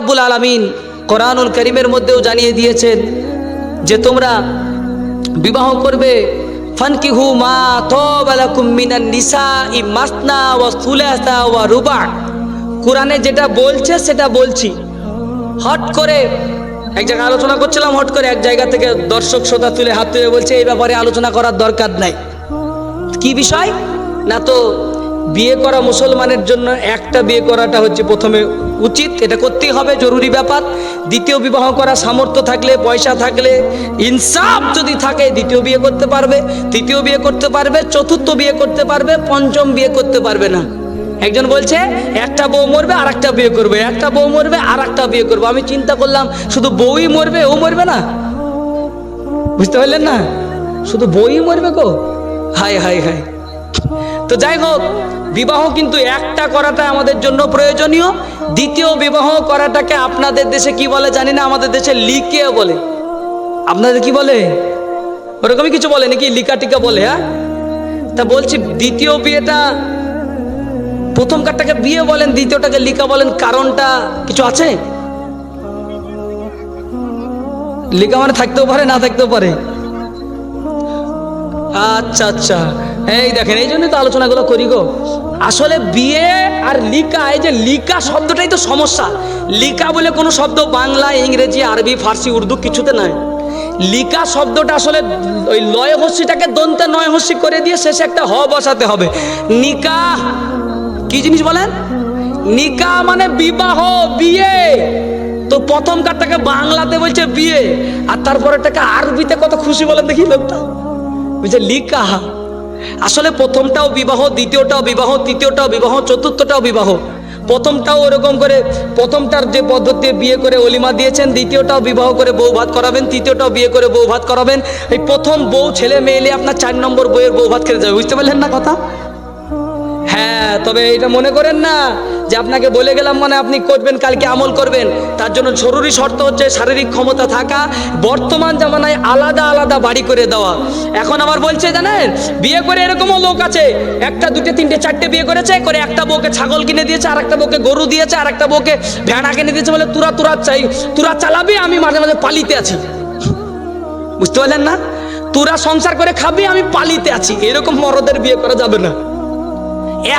রাব্বুল আলামিন কোরআনুল কারীমের মধ্যেও জানিয়ে দিয়েছেন যে তোমরা বিবাহ করবে, ফানকিহু মা তাবা লাকুম মিনান নিসাই মাসনা ওয়া সুলাসা ওয়া রুবা। কোরআনে যেটা বলছে সেটা বলছি। হট করে এক জায়গায় আলোচনা করছিলাম, হট করে এক জায়গা থেকে দর্শক শ্রোতা তুলে হাত তুলে বলছে এই ব্যাপারে আলোচনা করার দরকার নাই। কি বিষয় না, তো বিয়ে করা মুসলমানের জন্য একটা বিয়ে করাটা হচ্ছে প্রথমে উচিত, এটা করতেই হবে, জরুরি ব্যাপার। দ্বিতীয় বিবাহ করা সামর্থ্য থাকলে, পয়সা থাকলে, ইনসাফ যদি থাকে দ্বিতীয় বিয়ে করতে পারবে, তৃতীয় বিয়ে করতে পারবে, চতুর্থ বিয়ে করতে পারবে, পঞ্চম বিয়ে করতে পারবে না। একজন বলছে একটা বউ মরবে আর একটা বিয়ে করবে, একটা বউ মরবে আর একটা বিয়ে করবো। আমি চিন্তা করলাম শুধু বউই মরবে, ও মরবে না? বুঝতে পারলেন না, শুধু বউই মরবে গো, হায় হায় হায়। তো যাই হোক, বিবাহ কিন্তু একটা করাটা আমাদের জন্য প্রয়োজনীয়। দ্বিতীয় বিবাহ করাটাকে আপনাদের দেশে কি বলে জানি না, আমাদের দেশে লিকে বলে। আপনাদের কি বলে? ওরকমই কিছু বলে নাকি, লিকা টিকা বলে? হ্যাঁ, তা বলছি দ্বিতীয় বিয়েটা, প্রথম কারটাকে বিয়ে বলেন, দ্বিতীয়টাকে লিকা বলেন, কারণটা কিছু আছে? লিকা মানে থাকতেও পারে, না থাকতেও পারে। আচ্ছা আচ্ছা, এই দেখেন, এই জন্যই তো আলোচনাগুলো করি গো। আসলে বিয়ে আর লিকা, এই যে লিকা শব্দটাই তো সমস্যা। লিকা বলে কোনো শব্দ বাংলা, ইংরেজি, আরবি, ফার্সি, উর্দু কিছুতে নাই। লিকা শব্দটা আসলে ওই লয় হস্যিটাকে দন্তে নয় হস্যি করে দিয়ে শেষে একটা হ বসাতে হবে। নিকাহ কি জিনিস বলেন? নিকাহ মানে বিবাহ, বিয়ে। তো প্রথম কারটাকে বাংলাতে বলছে বিয়ে, আর তারপরেটাকে আরবিতে কত খুশি বলেন দেখি লোকটা, বুঝছে লিকাহ। আসলে প্রথমটাও বিবাহ, দ্বিতীয়টাও বিবাহ, তৃতীয়টাও বিবাহ, চতুর্থটাও বিবাহ। প্রথমটাও ওরকম করে, প্রথমটার যে পদ্ধতি বিয়ে করে অলিমা দিয়েছেন, দ্বিতীয়টাও বিবাহ করে বউ ভাত করাবেন, তৃতীয়টাও বিয়ে করে বউ ভাত করাবেন। এই প্রথম বউ ছেলে মেয়েলে আপনার 4 নম্বর বউয়ের বউ ভাত খেতে যাবে। বুঝতে পারলেন না কথা? হ্যাঁ, তবে এটা মনে করেন না যে আপনাকে বলে গেলাম মানে আপনি করবেন, কালকে আমল করবেন। তার জন্য জরুরি শর্ত হচ্ছে শারীরিক ক্ষমতা থাকা, বর্তমান জামানায় আলাদা আলাদা বাড়ি করে দেওয়া। এখন আবার বলছে জানেন, বিয়ে করে এরকমও লোক আছে, একটা, দুটো, তিনটে, চারটে বিয়ে করেছে, করে একটা বউকে ছাগল কিনে দিয়েছে, আর একটা বউকে গরু দিয়েছে, আর একটা বউকে ভেড়া কিনে দিয়েছে, বলে তোরা চালাবি, আমি মাঝে মাঝে পালিতে আছি। বুঝতে পারলেন না? তোরা সংসার করে খাবি, আমি পালিতে আছি। এরকম মরদের বিয়ে করা যাবে না।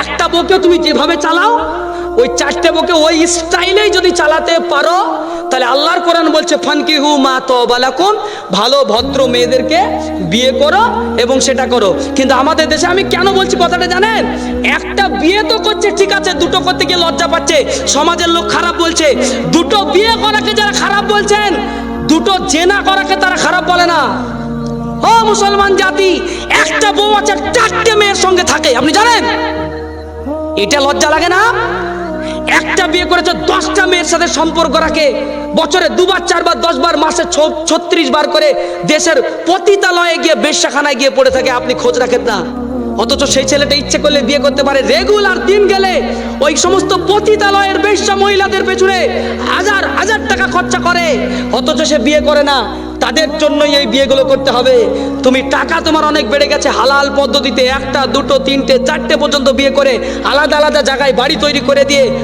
একটা বউকে তুমি যেভাবে চালাও, ওই 4টে বউকে ওই স্টাইলেই যদি চালাতে পারো, তাহলে আল্লাহর কোরআন বলছে ফানকিহু মা তাবা লাকুম, ভালো ভদ্র মেয়েদেরকে বিয়ে করো এবং সেটা করো। কিন্তু আমাদের দেশে, আমি কেন বলছি কথাটা জানেন, একটা বিয়ে তো করছে ঠিক আছে, দুটো করতে গিয়ে লজ্জা পাচ্ছে, সমাজের লোক খারাপ বলছে। দুটো বিয়ে করাকে যারা খারাপ বলছেন, দুটো জেনা করাকে তারা খারাপ বলে না। ও মুসলমান জাতি, একটা বউ আছে 4টে মেয়ের সঙ্গে থাকে, আপনি জানেন? এটা লজ্জা লাগে না? একটা বিয়ে করেছে 10টা মেয়ের সাথে সম্পর্ক রাখে, বছরে 2বার 4বার 10 বার, মাসে 36 বার করে দেশের পতিতালয়ে গিয়ে, বেশ্যাখানায় গিয়ে পড়ে থাকে, আপনি খোঁজ রাখেন না। অথচ সেই ছেলেটা ইচ্ছে করলে বিয়ে করতে পারে, রেগুলার দিন গেলে ওই সমস্ত পতিতালয়ের বেশ্যা মহিলাদের পেছনে হাজার হাজার টাকা খরচা করে, অথচ সে বিয়ে করে না। তাদের জন্যই এই বিয়েগুলো করতে হবে। তুমি টাকা তোমার অনেক বেড়ে গেছে, হালাল পদ্ধতিতে 1টা 2টো 3টে 4টে পর্যন্ত বিয়ে করে আলাদা আলাদা জায়গায় বাড়ি তৈরি করে দিয়ে